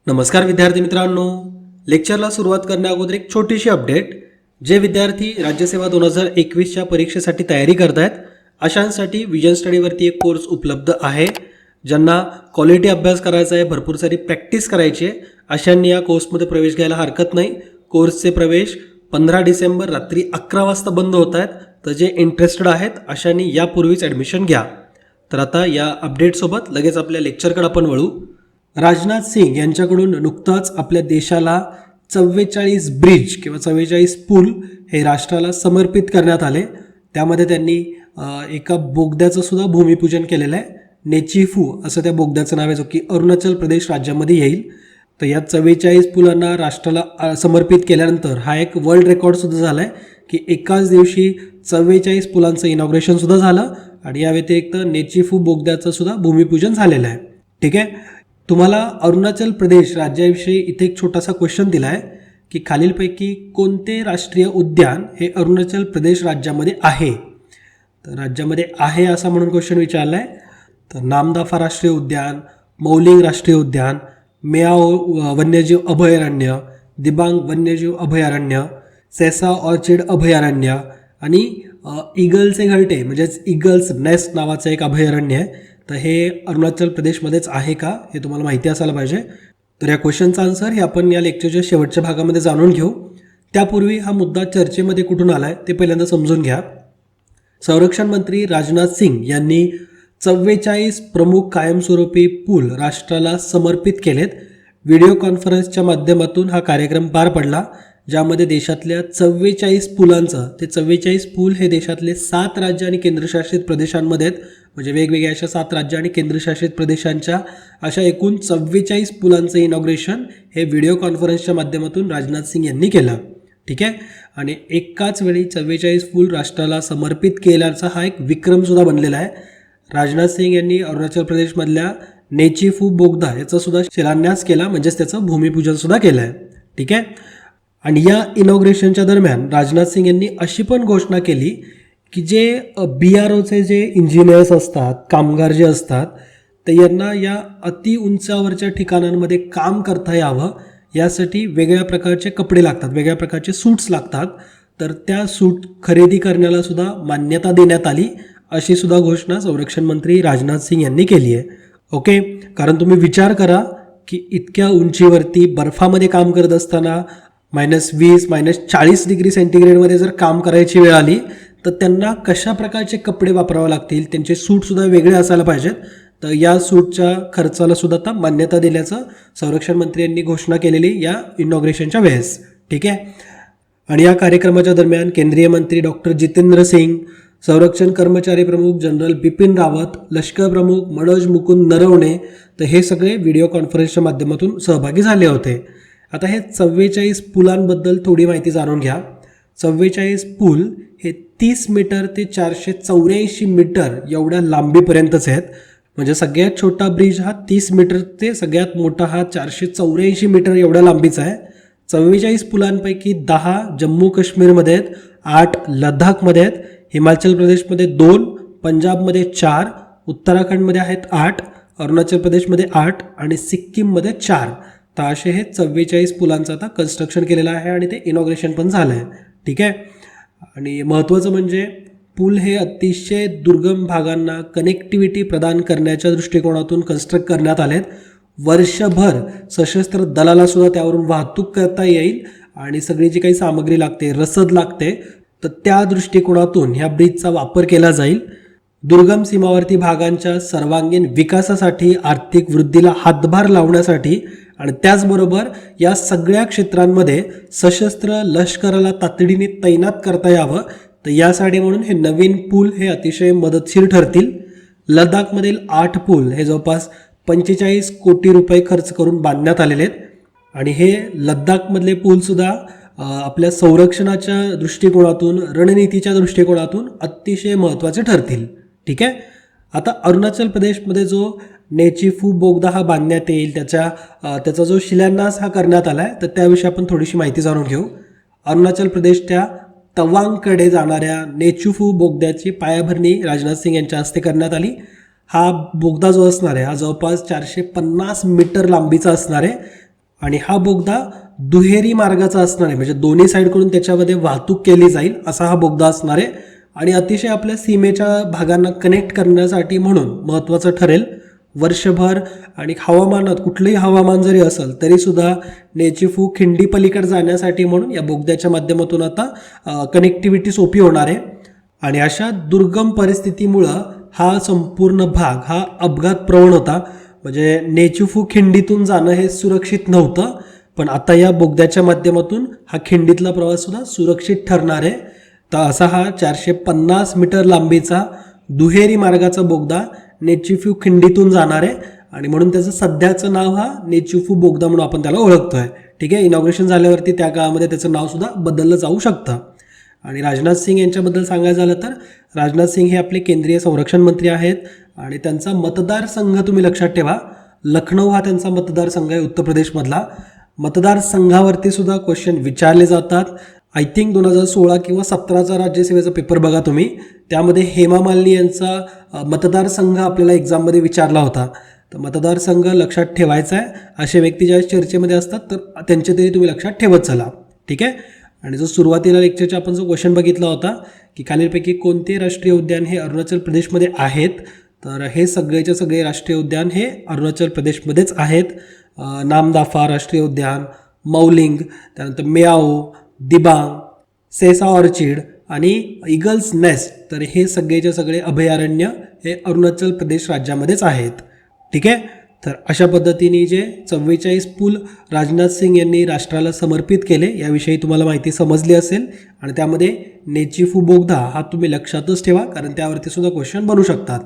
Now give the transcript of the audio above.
नमस्कार विद्यार्थी मित्रांनो, लेक्चरला सुरुवात करण्याअगोदर एक छोटीशी अपडेट. जे विद्यार्थी राज्यसेवा 2021च्या परीक्षेसाठी तयारी करत आहेत अशांसाठी विजन स्टडीवरती एक कोर्स उपलब्ध आहे. ज्यांना क्वालिटी अभ्यास करायचा आहे, भरपूर सारी प्रॅक्टिस करायची आहे, अशांनी या कोर्समध्ये प्रवेश घ्यायला हरकत नाही. कोर्सचे प्रवेश 15 डिसेंबर रात्री 11 वाजता बंद होत आहेत. तर जे इंटरेस्टेड आहेत अशांनी यापूर्वीच ॲडमिशन घ्या. तर आता या अपडेटसोबत लगेच आपल्या लेक्चरकडे आपण वळू. राजनाथ सिंग यांच्याकडून नुकताच आपल्या देशाला 44 ब्रिज किंवा 44 पूल हे राष्ट्राला समर्पित करण्यात आले. त्यामध्ये त्यांनी एका बोगद्याचं सुद्धा भूमिपूजन केलेलं आहे. नेचीफू असं त्या बोगद्याचं नाव आहे, जो की अरुणाचल प्रदेश राज्यामध्ये येईल. तर या 44 पुलांना राष्ट्राला समर्पित केल्यानंतर हा एक वर्ल्ड रेकॉर्डसुद्धा झाला आहे की एकाच दिवशी 44 पुलांचं इनॉग्रेशनसुद्धा झालं आणि या व्यतिरिक्त नेचीफू बोगद्याचं सुद्धा भूमिपूजन झालेलं आहे. ठीक आहे. तुम्हाला अरुणाचल प्रदेश राज्याविषयी इथे एक छोटासा क्वेश्चन दिला आहे की खालीलपैकी कोणते राष्ट्रीय उद्यान हे अरुणाचल प्रदेश राज्यामध्ये आहे. तर राज्यामध्ये आहे असा म्हणून क्वेश्चन विचारला आहे. तर नामदाफा राष्ट्रीय उद्यान, मौलिंग राष्ट्रीय उद्यान, मेआओ वन्यजीव अभयारण्य, दिबांग वन्यजीव अभयारण्य, सेसा ऑर्चिड अभयारण्य आणि ईगलचे घरटे म्हणजेच ईगल्स नेस्ट नावाचं एक अभयारण्य आहे. तर हे अरुणाचल प्रदेशमध्येच आहे का हे तुम्हाला माहिती असायला पाहिजे. तर या क्वेश्चनचा आन्सर हे आपण या लेक्चरच्या शेवटच्या भागामध्ये जाणून घेऊ. त्यापूर्वी हा मुद्दा चर्चेमध्ये कुठून आला आहे ते पहिल्यांदा समजून घ्या. संरक्षण मंत्री राजनाथ सिंग यांनी 44 प्रमुख कायमस्वरूपी पूल राष्ट्राला समर्पित केलेत. व्हिडिओ कॉन्फरन्सच्या माध्यमातून हा कार्यक्रम पार पडला, ज्यामध्ये देशातल्या 44 पुलांचं ते 44 पूल हे देशातले 7 राज्य आणि केंद्रशासित प्रदेशांमध्ये आहेत. म्हणजे वेगवेगळ्या अशा 7 राज्य आणि केंद्रशासित प्रदेशांच्या अशा एकूण 44 पुलांचं इनॉग्रेशन हे व्हिडिओ कॉन्फरन्सच्या माध्यमातून राजनाथ सिंग यांनी केलं. ठीक आहे. आणि एकाच वेळी 44 पूल राष्ट्राला समर्पित केल्याचा हा एक विक्रमसुद्धा बनलेला आहे. राजनाथ सिंग यांनी अरुणाचल प्रदेशमधल्या नेचीफू बोगदा याचा सुद्धा शिलान्यास केला, म्हणजेच त्याचं भूमिपूजनसुद्धा केलं आहे. ठीक आहे. आणि या इनॉग्रेशनच्या दरम्यान राजनाथ सिंग यांनी अशी पण घोषणा केली की जे BROचे जे इंजिनियर्स असतात, कामगार जे असतात, तर यांना या अति उंचावरच्या ठिकाणांमध्ये काम करता यावं यासाठी वेगळ्या प्रकारचे कपडे लागतात, वेगळ्या प्रकारचे सूट्स लागतात. तर त्या सूट खरेदी करण्याला सुद्धा मान्यता देण्यात आली, अशी सुद्धा घोषणा संरक्षण मंत्री राजनाथ सिंग यांनी केली आहे. ओके. कारण तुम्ही विचार करा की इतक्या उंचीवरती बर्फामध्ये काम करत असताना -20 -40 डिग्री सेंटीग्रेडमध्ये जर काम करायची वेळ आली तर त्यांना कशा प्रकारचे कपडे वापरावे लागतील, त्यांचे सूटसुद्धा वेगळे असायला पाहिजेत. तर या सूटच्या खर्चाला सुद्धा आता मान्यता दिल्याचं संरक्षण मंत्री यांनी घोषणा केलेली या इनॉग्रेशनच्या वेळेस. ठीक आहे. आणि या कार्यक्रमाच्या दरम्यान केंद्रीय मंत्री डॉक्टर जितेंद्र सिंग, संरक्षण कर्मचारी प्रमुख जनरल बिपिन रावत, लष्कर प्रमुख मनोज मुकुंद नरवणे, तर हे सगळे व्हिडिओ कॉन्फरन्सच्या माध्यमातून सहभागी झाले होते. आता हे 44 पुलांबद्दल थोडी माहिती जाणून घ्या. 44 पूल हे 30 मीटर ते 484 मीटर एवढ्या लांबीपर्यंतचे आहेत. म्हणजे सगळ्यात छोटा ब्रिज हा 30 मीटर ते सगळ्यात मोठा हा 484 मीटर एवढ्या लांबीचा आहे. 44 पुलांपैकी 10 जम्मू काश्मीरमध्ये आहेत, 8 लडाखमध्ये आहेत, हिमाचल प्रदेशमध्ये 2, पंजाबमध्ये 4, उत्तराखंडमध्ये आहेत 8, अरुणाचल प्रदेशमध्ये 8 आणि सिक्कीममध्ये 4. तर असे हे 44 पुलांचं आता कन्स्ट्रक्शन केलेलं आहे आणि ते इनॉग्रेशन पण झालं आहे. ठीक आहे. आणि महत्त्वाचं म्हणजे पूल हे अतिशय दुर्गम भागांना कनेक्टिव्हिटी प्रदान करण्याच्या दृष्टिकोनातून कन्स्ट्रक्ट करण्यात आलेत. वर्षभर सशस्त्र दलाला सुद्धा त्यावरून वाहतूक करता येईल आणि सगळी जी काही सामग्री लागते, रसद लागते, तर त्या दृष्टिकोनातून ह्या ब्रिजचा वापर केला जाईल. दुर्गम सीमावर्ती भागांच्या सर्वांगीण विकासासाठी, आर्थिक वृद्धीला हातभार लावण्यासाठी आणि त्याचबरोबर या सगळ्या क्षेत्रांमध्ये सशस्त्र लष्कराला तातडीने तैनात करता यावं, तर यासाठी म्हणून हे नवीन पूल हे अतिशय मदतशीर ठरतील. लडाखमधील 8 पूल हे जवळपास 45 कोटी रुपये खर्च करून बांधण्यात आलेले आहेत. आणि हे लडाखमधले पूलसुद्धा आपल्या संरक्षणाच्या दृष्टिकोनातून, रणनीतीच्या दृष्टिकोनातून अतिशय महत्त्वाचे ठरतील. ठीक आहे. आता अरुणाचल प्रदेशमध्ये जो नेचीफू बोगदा हा बांधण्यात येईल त्याचा जो शिलान्यास हा करण्यात आला आहे, तर त्याविषयी आपण थोडीशी माहिती जाणून घेऊ. अरुणाचल प्रदेशच्या तवांगकडे जाणाऱ्या नेचीफू बोगद्याची पायाभरणी राजनाथ सिंग यांच्या हस्ते करण्यात आली. हा बोगदा जो असणार आहे हा जवळपास 450 मीटर लांबीचा असणार आहे. आणि हा बोगदा दुहेरी मार्गाचा असणार आहे, म्हणजे दोन्ही साईडकडून त्याच्यामध्ये वाहतूक केली जाईल असा हा बोगदा असणार आहे आणि अतिशय आपल्या सीमेच्या भागांना कनेक्ट करण्यासाठी म्हणून महत्त्वाचं ठरेल. वर्षभर आणि हवामानात कुठलंही हवामान जरी असेल तरीसुद्धा नेचीफू खिंडी पलीकडे जाण्यासाठी म्हणून या बोगद्याच्या माध्यमातून आता कनेक्टिव्हिटी सोपी होणार आहे. आणि अशा दुर्गम परिस्थितीमुळं हा संपूर्ण भाग हा अपघात प्रवण होता, म्हणजे नेचीफू खिंडीतून जाणं हे सुरक्षित नव्हतं. पण आता या बोगद्याच्या माध्यमातून हा खिंडीतला प्रवाससुद्धा सुरक्षित ठरणार आहे. तर असा हा 450 मीटर लांबीचा दुहेरी मार्गाचा बोगदा नेचीफू खिंडीतून जाणार आहे आणि म्हणून त्याचं सध्याचं नाव हा नेचीफू बोगदा म्हणून आपण त्याला ओळखतोय. ठीक आहे, इनॉग्रेशन झाल्यावरती त्या काळामध्ये त्याचं नावसुद्धा बदललं जाऊ शकतं. आणि राजनाथ सिंग यांच्याबद्दल सांगायचं झालं तर राजनाथ सिंग हे आपले केंद्रीय संरक्षण मंत्री आहेत आणि त्यांचा मतदारसंघ तुम्ही लक्षात ठेवा, लखनौ हा त्यांचा मतदारसंघ आहे उत्तर प्रदेशमधला. मतदारसंघावरती सुद्धा क्वेश्चन विचारले जातात. आय थिंक 2016 किंवा 17चा राज्यसेवेचा पेपर बघा तुम्ही, त्यामध्ये हेमा मालिनी यांचा मतदारसंघ आपल्याला एक्झाममध्ये विचारला होता. तर मतदारसंघ लक्षात ठेवायचा आहे. असे व्यक्ती ज्या चर्चेमध्ये असतात तर त्यांचे तरी तुम्ही लक्षात ठेवत चला. ठीक आहे. आणि जो सुरुवातीला लेक्चरचा आपण जो क्वेश्चन बघितला होता की खालीलपैकी कोणते राष्ट्रीय उद्यान हे अरुणाचल प्रदेशमध्ये आहेत, तर हे सगळेचे सगळे राष्ट्रीय उद्यान हे अरुणाचल प्रदेशमध्येच आहेत. नामदाफा राष्ट्रीय उद्यान, मौलिंग, त्यानंतर मेआओ, दिबांग, सेसा ऑर्चिड आणि ईगल्स नेस्ट, तर हे सगळेचे सगळे अभयारण्य हे अरुणाचल प्रदेश राज्यामध्येच आहेत. ठीक आहे. तर अशा पद्धतीने जे 44 पूल राजनाथ सिंग यांनी राष्ट्राला समर्पित केले याविषयी तुम्हाला माहिती समजली असेल आणि त्यामध्ये नेचीफू बोगदा हा तुम्ही लक्षातच ठेवा, कारण त्यावरती सुद्धा क्वेश्चन बनू शकतात.